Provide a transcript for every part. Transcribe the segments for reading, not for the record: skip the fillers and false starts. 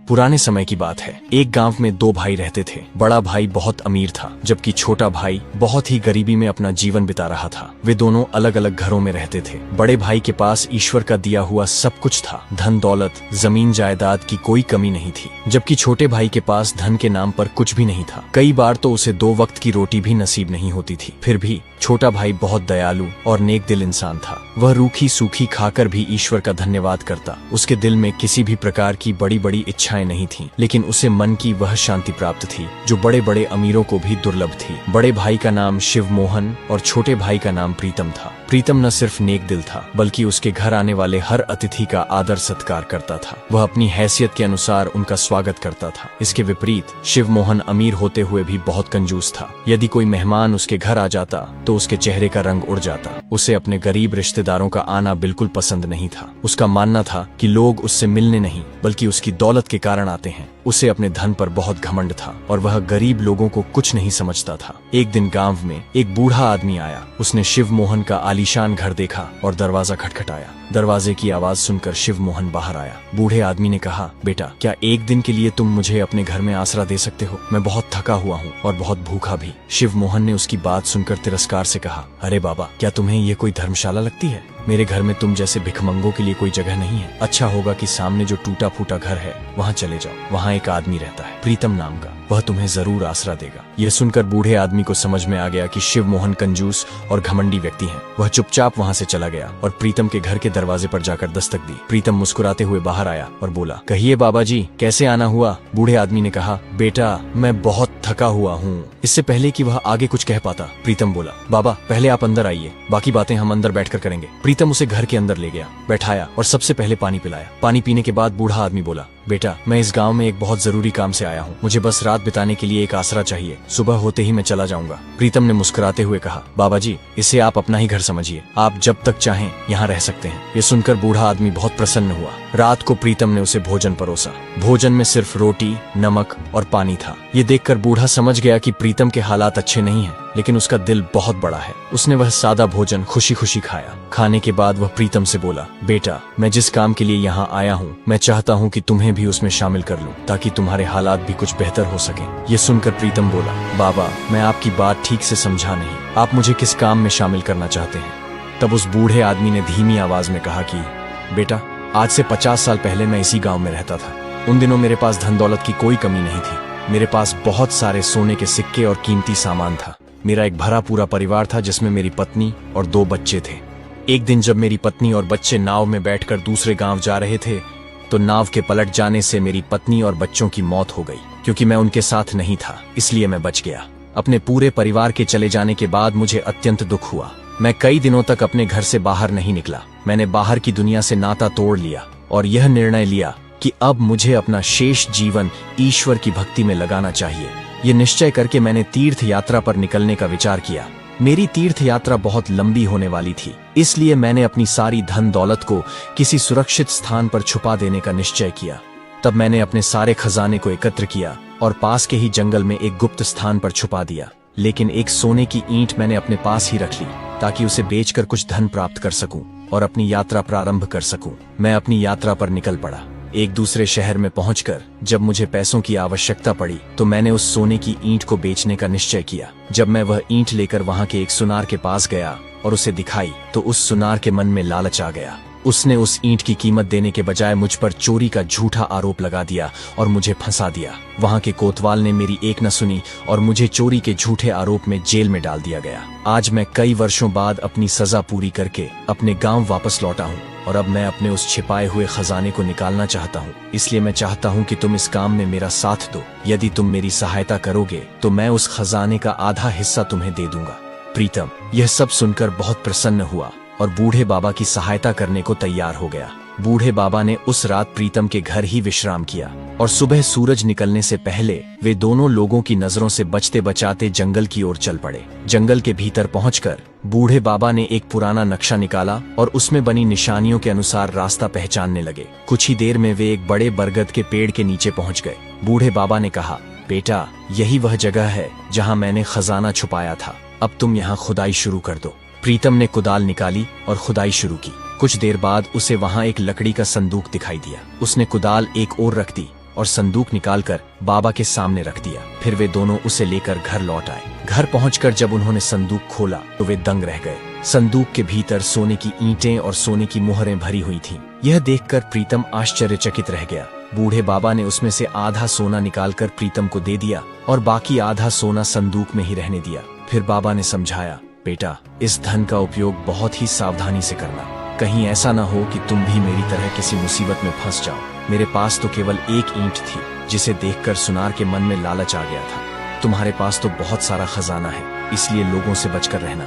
पुराने समय की बात है। एक गांव में दो भाई रहते थे। बड़ा भाई बहुत अमीर था, जबकि छोटा भाई बहुत ही गरीबी में अपना जीवन बिता रहा था। वे दोनों अलग अलग घरों में रहते थे। बड़े भाई के पास ईश्वर का दिया हुआ सब कुछ था। धन दौलत, जमीन जायदाद की कोई कमी नहीं थी, जबकि छोटे भाई के पास धन के नाम पर कुछ भी नहीं था। कई बार तो उसे 2 वक्त की रोटी भी नसीब नहीं होती थी। फिर भी छोटा भाई बहुत दयालु और नेक दिल इंसान था। वह रूखी सूखी खाकर भी ईश्वर का धन्यवाद करता। उसके दिल में किसी भी प्रकार की बड़ी बड़ी इच्छाएं नहीं थीं, लेकिन उसे मन की वह शांति प्राप्त थी जो बड़े बड़े अमीरों को भी दुर्लभ थी। बड़े भाई का नाम शिव मोहन और छोटे भाई का नाम प्रीतम था। प्रीतम न सिर्फ नेक दिल था, बल्कि उसके घर आने वाले हर अतिथि का आदर सत्कार करता था। वह अपनी हैसियत के अनुसार उनका स्वागत करता था। इसके विपरीत शिव मोहन अमीर होते हुए भी बहुत कंजूस था। यदि कोई मेहमान उसके घर आ जाता तो उसके चेहरे का रंग उड़ जाता। उसे अपने गरीब रिश्तेदारों का आना बिल्कुल पसंद नहीं था। उसका मानना था कि लोग उससे मिलने नहीं, बल्कि उसकी दौलत के कारण आते हैं। उसे अपने धन पर बहुत घमंड था और वह गरीब लोगों को कुछ नहीं समझता था। एक दिन गांव में एक बूढ़ा आदमी आया। उसने शिव मोहन का आलीशान घर देखा और दरवाजा खटखटाया। दरवाजे की आवाज सुनकर शिव मोहन बाहर आया। बूढ़े आदमी ने कहा, बेटा, क्या एक दिन के लिए तुम मुझे अपने घर में आसरा दे सकते हो? मैं बहुत थका हुआ हूँ और बहुत भूखा भी। शिव मोहन ने उसकी बात सुनकर तिरस्कार से कहा, अरे बाबा, क्या तुम्हें ये कोई धर्मशाला लगती है? मेरे घर में तुम जैसे भिखमंगों के लिए कोई जगह नहीं है। अच्छा होगा कि सामने जो टूटा फूटा घर है वहाँ चले जाओ। वहाँ एक आदमी रहता है, प्रीतम नाम का। वह तुम्हें जरूर आसरा देगा। यह सुनकर बूढ़े आदमी को समझ में आ गया कि शिव मोहन कंजूस और घमंडी व्यक्ति हैं। वह चुपचाप वहाँ से चला गया और प्रीतम के घर के दरवाजे पर जाकर दस्तक दी। प्रीतम मुस्कुराते हुए बाहर आया और बोला, कहिए बाबा जी, कैसे आना हुआ? बूढ़े आदमी ने कहा, बेटा, मैं बहुत थका हुआ हूँ। इससे पहले कि वह आगे कुछ कह पाता, प्रीतम बोला, बाबा, पहले आप अंदर आइए, बाकी बातें हम अंदर बैठकर करेंगे। प्रीतम उसे घर के अंदर ले गया, बैठाया और सबसे पहले पानी पिलाया। पानी पीने के बाद बूढ़ा आदमी बोला, बेटा, मैं इस गांव में एक बहुत जरूरी काम से आया हूँ। मुझे बस रात बिताने के लिए एक आसरा चाहिए। सुबह होते ही मैं चला जाऊंगा। प्रीतम ने मुस्कुराते हुए कहा, बाबा जी, इसे आप अपना ही घर समझिए। आप जब तक चाहें यहाँ रह सकते हैं। ये सुनकर बूढ़ा आदमी बहुत प्रसन्न हुआ। रात को प्रीतम ने उसे भोजन परोसा। भोजन में सिर्फ रोटी, नमक और पानी था। ये देखकर बूढ़ा समझ गया कि प्रीतम के हालात अच्छे नहीं हैं, लेकिन उसका दिल बहुत बड़ा है। उसने वह सादा भोजन खुशी खुशी खाया। खाने के बाद वह प्रीतम से बोला, बेटा, मैं जिस काम के लिए यहाँ आया हूँ, मैं चाहता हूँ कि तुम्हें भी उसमें शामिल कर लूँ, ताकि तुम्हारे हालात भी कुछ बेहतर हो सके। ये सुनकर प्रीतम बोला, बाबा, मैं आपकी बात ठीक से समझा नहीं। आप मुझे किस काम में शामिल करना चाहते हैं? तब उस बूढ़े आदमी ने धीमी आवाज में कहा कि, बेटा, आज से 50 साल पहले मैं इसी गाँव में रहता था। उन दिनों मेरे पास धन दौलत की कोई कमी नहीं थी। मेरे पास बहुत सारे सोने के सिक्के और कीमती सामान था। मेरा एक भरा पूरा परिवार था, जिसमें मेरी पत्नी और 2 बच्चे थे। एक दिन जब मेरी पत्नी और बच्चे नाव में बैठकर दूसरे गांव जा रहे थे, तो नाव के पलट जाने से मेरी पत्नी और बच्चों की मौत हो गई। क्योंकि मैं उनके साथ नहीं था, इसलिए मैं बच गया। अपने पूरे परिवार के चले जाने के बाद मुझे अत्यंत दुख हुआ। मैं कई दिनों तक अपने घर से बाहर नहीं निकला। मैंने बाहर की दुनिया से नाता तोड़ लिया और यह निर्णय लिया कि अब मुझे अपना शेष जीवन ईश्वर की भक्ति में लगाना चाहिए। ये निश्चय करके मैंने तीर्थ यात्रा पर निकलने का विचार किया। मेरी तीर्थ यात्रा बहुत लंबी होने वाली थी, इसलिए मैंने अपनी सारी धन दौलत को किसी सुरक्षित स्थान पर छुपा देने का निश्चय किया। तब मैंने अपने सारे खजाने को एकत्र किया और पास के ही जंगल में एक गुप्त स्थान पर छुपा दिया। लेकिन एक सोने की ईंट मैंने अपने पास ही रख ली, ताकि उसे बेचकर कुछ धन प्राप्त कर सकूं और अपनी यात्रा प्रारंभ कर सकूं। मैं अपनी यात्रा पर निकल पड़ा। एक दूसरे शहर में पहुंचकर जब मुझे पैसों की आवश्यकता पड़ी, तो मैंने उस सोने की ईंट को बेचने का निश्चय किया। जब मैं वह ईंट लेकर वहां के एक सुनार के पास गया और उसे दिखाई, तो उस सुनार के मन में लालच आ गया। उसने उस ईंट की कीमत देने के बजाय मुझ पर चोरी का झूठा आरोप लगा दिया और मुझे फंसा दिया। वहां के कोतवाल ने मेरी एक न सुनी और मुझे चोरी के झूठे आरोप में जेल में डाल दिया गया। आज मैं कई वर्षों बाद अपनी सजा पूरी करके अपने गांव वापस लौटा हूं और अब मैं अपने उस छिपाए हुए खजाने को निकालना चाहता हूं। इसलिए मैं चाहता हूं कि तुम इस काम में मेरा साथ दो। यदि तुम मेरी सहायता करोगे तो मैं उस खजाने का आधा हिस्सा तुम्हें दे दूंगा। प्रीतम यह सब सुनकर बहुत प्रसन्न हुआ और बूढ़े बाबा की सहायता करने को तैयार हो गया। बूढ़े बाबा ने उस रात प्रीतम के घर ही विश्राम किया और सुबह सूरज निकलने से पहले वे दोनों लोगों की नजरों से बचते बचाते जंगल की ओर चल पड़े। जंगल के भीतर पहुंचकर बूढ़े बाबा ने एक पुराना नक्शा निकाला और उसमें बनी निशानियों के अनुसार रास्ता पहचानने लगे। कुछ ही देर में वे एक बड़े बरगद के पेड़ के नीचे पहुंच गए। बूढ़े बाबा ने कहा, बेटा, यही वह जगह है जहां मैंने खजाना छुपाया था। अब तुम यहाँ खुदाई शुरू कर दो। प्रीतम ने कुदाल निकाली और खुदाई शुरू की। कुछ देर बाद उसे वहां एक लकड़ी का संदूक दिखाई दिया। उसने कुदाल एक ओर रख दी और संदूक निकालकर बाबा के सामने रख दिया। फिर वे दोनों उसे लेकर घर लौट आए। घर पहुंचकर जब उन्होंने संदूक खोला तो वे दंग रह गए। संदूक के भीतर सोने की ईंटें और सोने की मुहरें भरी हुई थीं। यह देखकर प्रीतम आश्चर्यचकित रह गया। बूढ़े बाबा ने उसमें से आधा सोना निकालकर प्रीतम को दे दिया और बाकी आधा सोना संदूक में ही रहने दिया। फिर बाबा ने समझाया, बेटा, इस धन का उपयोग बहुत ही सावधानी से करना। कहीं ऐसा ना हो कि तुम भी मेरी तरह किसी मुसीबत में फंस जाओ। मेरे पास तो केवल एक ईंट थी जिसे देखकर सुनार के मन में लालच आ गया था। तुम्हारे पास तो बहुत सारा खजाना है, इसलिए लोगों से बचकर रहना।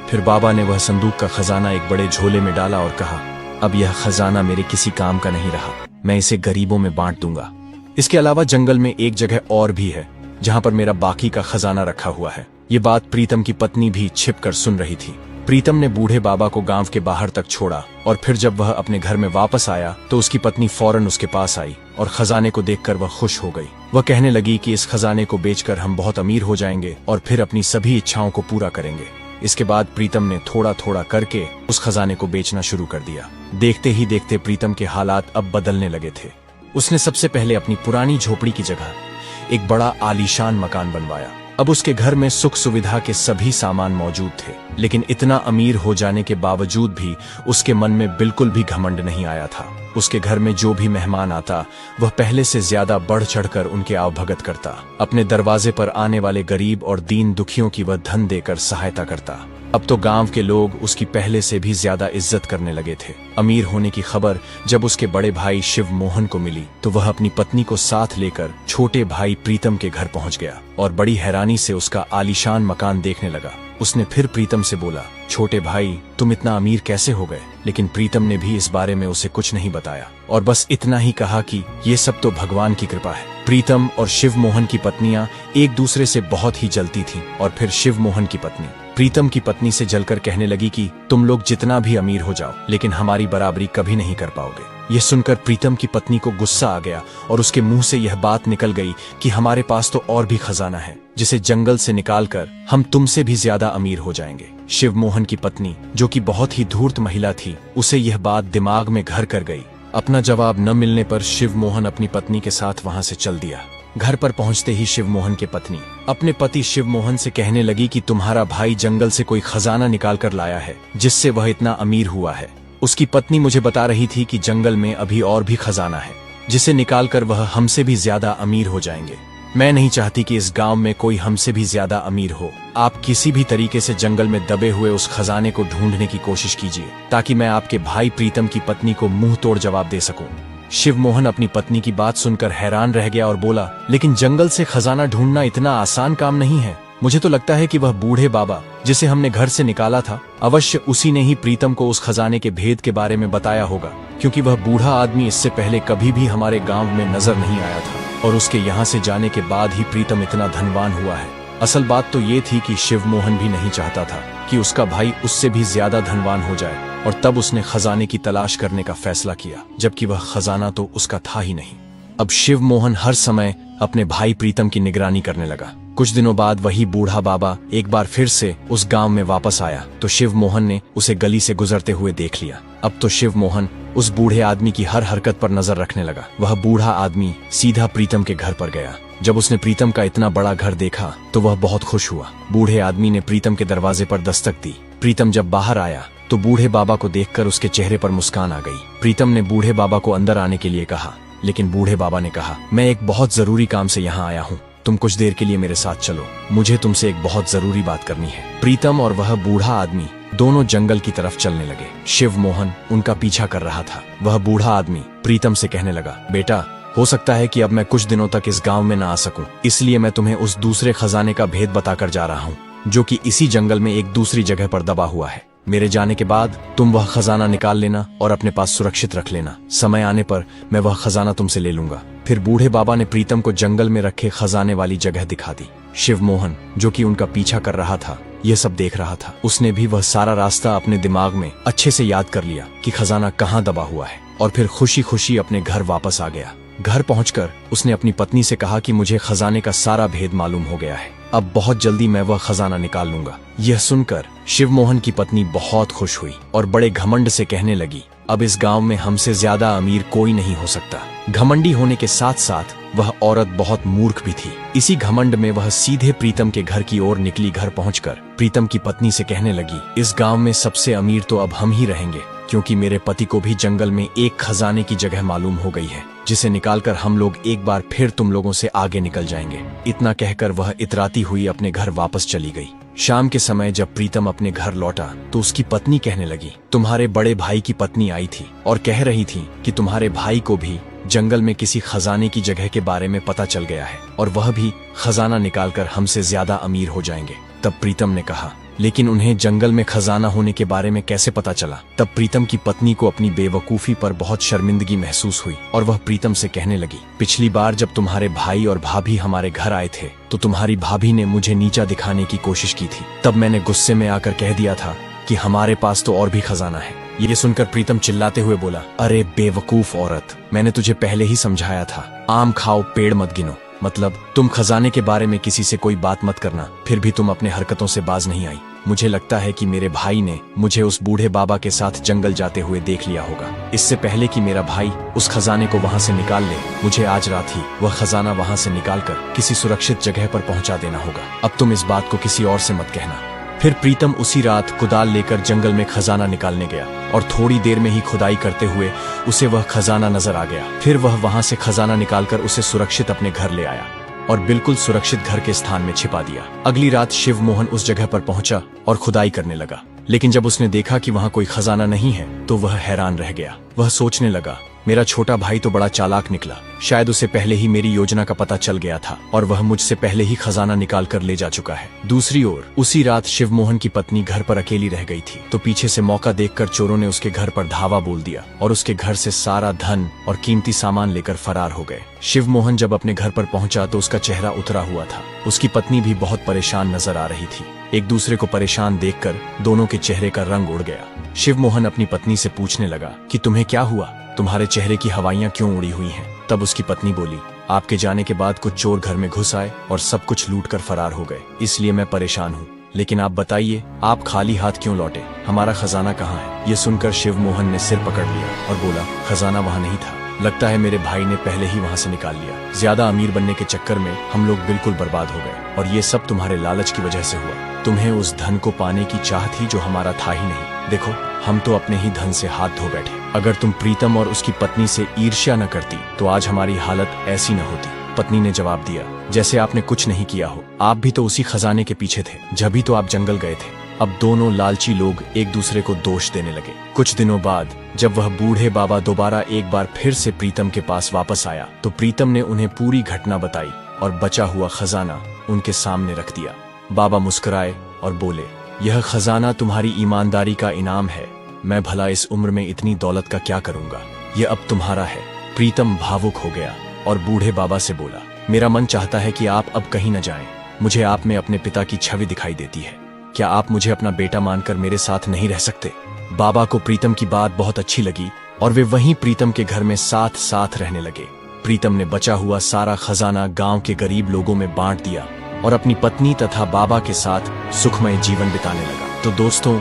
फिर बाबा ने वह संदूक का खजाना एक बड़े झोले में डाला और कहा, अब यह खजाना मेरे किसी काम का नहीं रहा, मैं इसे गरीबों में बांट दूंगा। इसके अलावा जंगल में एक जगह और भी है जहां पर मेरा बाकी का खजाना रखा हुआ है। ये बात प्रीतम की पत्नी भी छिपकर सुन रही थी। प्रीतम ने बूढ़े बाबा को गांव के बाहर तक छोड़ा और फिर जब वह अपने घर में वापस आया तो उसकी पत्नी फौरन उसके पास आई और खजाने को देखकर वह खुश हो गई। वह कहने लगी कि इस खजाने को बेचकर हम बहुत अमीर हो जाएंगे और फिर अपनी सभी इच्छाओं को पूरा करेंगे। इसके बाद प्रीतम ने थोड़ा थोड़ा करके उस खजाने को बेचना शुरू कर दिया। देखते ही देखते प्रीतम के हालात अब बदलने लगे थे। उसने सबसे पहले अपनी पुरानी झोपड़ी की जगह एक बड़ा आलीशान मकान बनवाया। अब उसके घर में सुख सुविधा के सभी सामान मौजूद थे, लेकिन इतना अमीर हो जाने के बावजूद भी उसके मन में बिल्कुल भी घमंड नहीं आया था। उसके घर में जो भी मेहमान आता वह पहले से ज्यादा बढ़ चढ़कर उनके आवभगत करता। अपने दरवाजे पर आने वाले गरीब और दीन दुखियों की वह धन देकर सहायता करता। अब तो गांव के लोग उसकी पहले से भी ज्यादा इज्जत करने लगे थे। अमीर होने की खबर जब उसके बड़े भाई शिव मोहन को मिली तो वह अपनी पत्नी को साथ लेकर छोटे भाई प्रीतम के घर पहुंच गया और बड़ी हैरानी से उसका आलीशान मकान देखने लगा। उसने फिर प्रीतम से बोला, छोटे भाई, तुम इतना अमीर कैसे हो गए? लेकिन प्रीतम ने भी इस बारे में उसे कुछ नहीं बताया और बस इतना ही कहा कि ये सब तो भगवान की कृपा है। प्रीतम और शिव मोहन की पत्नियां एक दूसरे से बहुत ही जलती थीं और फिर शिव मोहन की पत्नी प्रीतम की पत्नी से जलकर कहने लगी कि तुम लोग जितना भी अमीर हो जाओ लेकिन हमारी बराबरी कभी नहीं कर पाओगे। यह सुनकर प्रीतम की पत्नी को गुस्सा आ गया और उसके मुंह से यह बात निकल गई कि हमारे पास तो और भी खजाना है जिसे जंगल से निकालकर हम तुमसे भी ज्यादा अमीर हो जाएंगे। शिव मोहन की पत्नी, जो कि बहुत ही धूर्त महिला थी, उसे यह बात दिमाग में घर कर गई। अपना जवाब न मिलने पर शिव मोहन अपनी पत्नी के साथ वहां से चल दिया। घर पर पहुंचते ही शिव मोहन की पत्नी अपने पति शिव मोहन से कहने लगी कि तुम्हारा भाई जंगल से कोई खजाना निकाल कर लाया है जिससे वह इतना अमीर हुआ है। उसकी पत्नी मुझे बता रही थी कि जंगल में अभी और भी खजाना है जिसे निकालकर वह हमसे भी ज्यादा अमीर हो जाएंगे। मैं नहीं चाहती कि इस गांव में कोई हमसे भी ज्यादा अमीर हो। आप किसी भी तरीके से जंगल में दबे हुए उस खजाने को ढूंढने की कोशिश कीजिए ताकि मैं आपके भाई प्रीतम की पत्नी को मुंह तोड़ जवाब दे सकूं। शिव मोहन अपनी पत्नी की बात सुनकर हैरान रह गया और बोला, लेकिन जंगल से खजाना ढूंढना इतना आसान काम नहीं है। मुझे तो लगता है कि वह बूढ़े बाबा जिसे हमने घर से निकाला था, अवश्य उसी ने ही प्रीतम को उस खजाने के भेद के बारे में बताया होगा, क्योंकि वह बूढ़ा आदमी इससे पहले कभी भी हमारे गांव में नजर नहीं आया था और उसके यहाँ से जाने के बाद ही प्रीतम इतना धनवान हुआ है। असल बात तो ये थी कि शिव मोहन भी नहीं चाहता था कि उसका भाई उससे भी ज्यादा धनवान हो जाए और तब उसने खजाने की तलाश करने का फैसला किया, जबकि वह खजाना तो उसका था ही नहीं। अब शिव मोहन हर समय अपने भाई प्रीतम की निगरानी करने लगा। कुछ दिनों बाद वही बूढ़ा बाबा एक बार फिर से उस गांव में वापस आया तो शिव मोहन ने उसे गली से गुजरते हुए देख लिया। अब तो शिव मोहन उस बूढ़े आदमी की हर हरकत पर नजर रखने लगा। वह बूढ़ा आदमी सीधा प्रीतम के घर पर गया। जब उसने प्रीतम का इतना बड़ा घर देखा तो वह बहुत खुश हुआ। बूढ़े आदमी ने प्रीतम के दरवाजे पर दस्तक दी। प्रीतम जब बाहर आया तो बूढ़े बाबा को देखकर उसके चेहरे पर मुस्कान आ गई। प्रीतम ने बूढ़े बाबा को अंदर आने के लिए कहा, लेकिन बूढ़े बाबा ने कहा, मैं एक बहुत जरूरी काम से यहाँ आया हूँ, तुम कुछ देर के लिए मेरे साथ चलो, मुझे तुमसे एक बहुत जरूरी बात करनी है। प्रीतम और वह बूढ़ा आदमी दोनों जंगल की तरफ चलने लगे। शिव मोहन उनका पीछा कर रहा था। वह बूढ़ा आदमी प्रीतम से कहने लगा, बेटा, हो सकता है कि अब मैं कुछ दिनों तक इस गांव में न आ सकूं, इसलिए मैं तुम्हें उस दूसरे खजाने का भेद बताकर जा रहा हूं, जो कि इसी जंगल में एक दूसरी जगह पर दबा हुआ है। मेरे जाने के बाद तुम वह खजाना निकाल लेना और अपने पास सुरक्षित रख लेना। समय आने पर मैं वह खजाना तुमसे ले लूंगा। फिर बूढ़े बाबा ने प्रीतम को जंगल में रखे खजाने वाली जगह दिखा दी। शिव मोहन, जो कि उनका पीछा कर रहा था, यह सब देख रहा था। उसने भी वह सारा रास्ता अपने दिमाग में अच्छे से याद कर लिया कि खजाना कहाँ दबा हुआ है और फिर खुशी खुशी अपने घर वापस आ गया। घर पहुंचकर उसने अपनी पत्नी से कहा कि मुझे खजाने का सारा भेद मालूम हो गया है, अब बहुत जल्दी मैं वह खजाना निकाल लूंगा। यह सुनकर शिव मोहन की पत्नी बहुत खुश हुई और बड़े घमंड से कहने लगी, अब इस गांव में हमसे ज्यादा अमीर कोई नहीं हो सकता। घमंडी होने के साथ साथ वह औरत बहुत मूर्ख भी थी। इसी घमंड में वह सीधे प्रीतम के घर की ओर निकली। घर पहुंचकर प्रीतम की पत्नी से कहने लगी, इस गांव में सबसे अमीर तो अब हम ही रहेंगे, क्योंकि मेरे पति को भी जंगल में एक खजाने की जगह मालूम हो गई है, जिसे निकालकर हम लोग एक बार फिर तुम लोगों से आगे निकल जाएंगे। इतना कहकर वह इतराती हुई अपने घर वापस चली गई। शाम के समय जब प्रीतम अपने घर लौटा तो उसकी पत्नी कहने लगी, तुम्हारे बड़े भाई की पत्नी आई थी और कह रही थी कि तुम्हारे भाई को भी जंगल में किसी खजाने की जगह के बारे में पता चल गया है और वह भी खजाना निकालकर हमसे ज्यादा अमीर हो जाएंगे। तब प्रीतम ने कहा, लेकिन उन्हें जंगल में खजाना होने के बारे में कैसे पता चला? तब प्रीतम की पत्नी को अपनी बेवकूफी पर बहुत शर्मिंदगी महसूस हुई और वह प्रीतम से कहने लगी, पिछली बार जब तुम्हारे भाई और भाभी हमारे घर आए थे तो तुम्हारी भाभी ने मुझे नीचा दिखाने की कोशिश की थी। तब मैंने गुस्से में आकर कह दिया था कि हमारे पास तो और भी खजाना है। ये सुनकर प्रीतम चिल्लाते हुए बोला, अरे बेवकूफ औरत, मैंने तुझे पहले ही समझाया था, आम खाओ पेड़ मत गिनो। मतलब तुम खजाने के बारे में किसी से कोई बात मत करना, फिर भी तुम अपने हरकतों से बाज नहीं आई। मुझे लगता है कि मेरे भाई ने मुझे उस बूढ़े बाबा के साथ जंगल जाते हुए देख लिया होगा। इससे पहले कि मेरा भाई उस खजाने को वहां से निकाल ले, मुझे आज रात ही वह खजाना वहां से निकालकर किसी सुरक्षित जगह पर पहुंचा देना होगा। अब तुम इस बात को किसी और से मत कहना। फिर प्रीतम उसी रात कुदाल लेकर जंगल में खजाना निकालने गया और थोड़ी देर में ही खुदाई करते हुए उसे वह खजाना नजर आ गया। फिर वह वहां से खजाना निकालकर उसे सुरक्षित अपने घर ले आया और बिल्कुल सुरक्षित घर के स्थान में छिपा दिया। अगली रात शिव मोहन उस जगह पर पहुंचा और खुदाई करने लगा, लेकिन जब उसने देखा कि वहां कोई खजाना नहीं है तो वह हैरान रह गया। वह सोचने लगा, मेरा छोटा भाई तो बड़ा चालाक निकला, शायद उसे पहले ही मेरी योजना का पता चल गया था और वह मुझसे पहले ही खजाना निकाल कर ले जा चुका है। दूसरी ओर उसी रात शिव मोहन की पत्नी घर पर अकेली रह गई थी, तो पीछे से मौका देखकर चोरों ने उसके घर पर धावा बोल दिया और उसके घर से सारा धन और कीमती सामान लेकर फरार हो गए। शिव मोहन जब अपने घर पर पहुंचा तो उसका चेहरा उतरा हुआ था। उसकी पत्नी भी बहुत परेशान नजर आ रही थी। एक दूसरे को परेशान देखकर दोनों के चेहरे का रंग उड़ गया। शिव मोहन अपनी पत्नी से पूछने लगा कि तुम्हें क्या हुआ, तुम्हारे चेहरे की हवाइयां क्यों उड़ी हुई हैं? तब उसकी पत्नी बोली, आपके जाने के बाद कुछ चोर घर में घुस आए और सब कुछ लूट कर फरार हो गए, इसलिए मैं परेशान हूँ। लेकिन आप बताइए, आप खाली हाथ क्यों लौटे? हमारा खजाना कहाँ है? ये सुनकर शिव मोहन ने सिर पकड़ लिया और बोला, खजाना वहाँ नहीं था, लगता है मेरे भाई ने पहले ही वहाँ से निकाल लिया। ज्यादा अमीर बनने के चक्कर में हम लोग बिल्कुल बर्बाद हो गए और ये सब तुम्हारे लालच की वजह से हुआ। तुम्हें उस धन को पाने की चाह थी जो हमारा था ही नहीं। देखो, हम तो अपने ही धन से हाथ धो बैठे। अगर तुम प्रीतम और उसकी पत्नी से ईर्ष्या न करती तो आज हमारी हालत ऐसी न होती। पत्नी ने जवाब दिया, जैसे आपने कुछ नहीं किया हो, आप भी तो उसी खजाने के पीछे थे, जब भी तो आप जंगल गए थे। अब दोनों लालची लोग एक दूसरे को दोष देने लगे। कुछ दिनों बाद जब वह बूढ़े बाबा दोबारा एक बार फिर से प्रीतम के पास वापस आया तो प्रीतम ने उन्हें पूरी घटना बताई और बचा हुआ खजाना उनके सामने रख दिया। बाबा मुस्कुराए और बोले, यह खजाना तुम्हारी ईमानदारी का इनाम है। मैं भला इस उम्र में इतनी दौलत का क्या करूंगा, यह अब तुम्हारा है। प्रीतम भावुक हो गया और बूढ़े बाबा से बोला, मेरा मन चाहता है कि आप अब कहीं न जाएं। मुझे आप में अपने पिता की छवि दिखाई देती है। क्या आप मुझे अपना बेटा मानकर मेरे साथ नहीं रह सकते? बाबा को प्रीतम की बात बहुत अच्छी लगी और वे वहीं प्रीतम के घर में साथ साथ रहने लगे। प्रीतम ने बचा हुआ सारा खजाना गांव के गरीब लोगों में बांट दिया और अपनी पत्नी तथा बाबा के साथ सुखमय जीवन बिताने लगा। तो दोस्तों,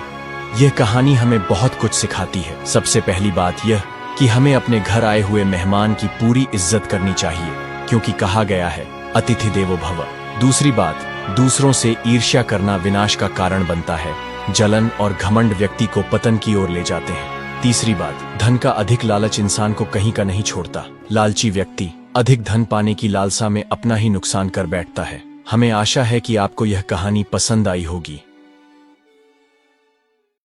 यह कहानी हमें बहुत कुछ सिखाती है। सबसे पहली बात यह कि हमें अपने घर आए हुए मेहमान की पूरी इज्जत करनी चाहिए, क्योंकि कहा गया है अतिथि देवो भव। दूसरी बात, दूसरों से ईर्ष्या करना विनाश का कारण बनता है। जलन और घमंड व्यक्ति को पतन की ओर ले जाते हैं। तीसरी बात, धन का अधिक लालच इंसान को कहीं का नहीं छोड़ता। लालची व्यक्ति अधिक धन पाने की लालसा में अपना ही नुकसान कर बैठता है। हमें आशा है कि आपको यह कहानी पसंद आई होगी।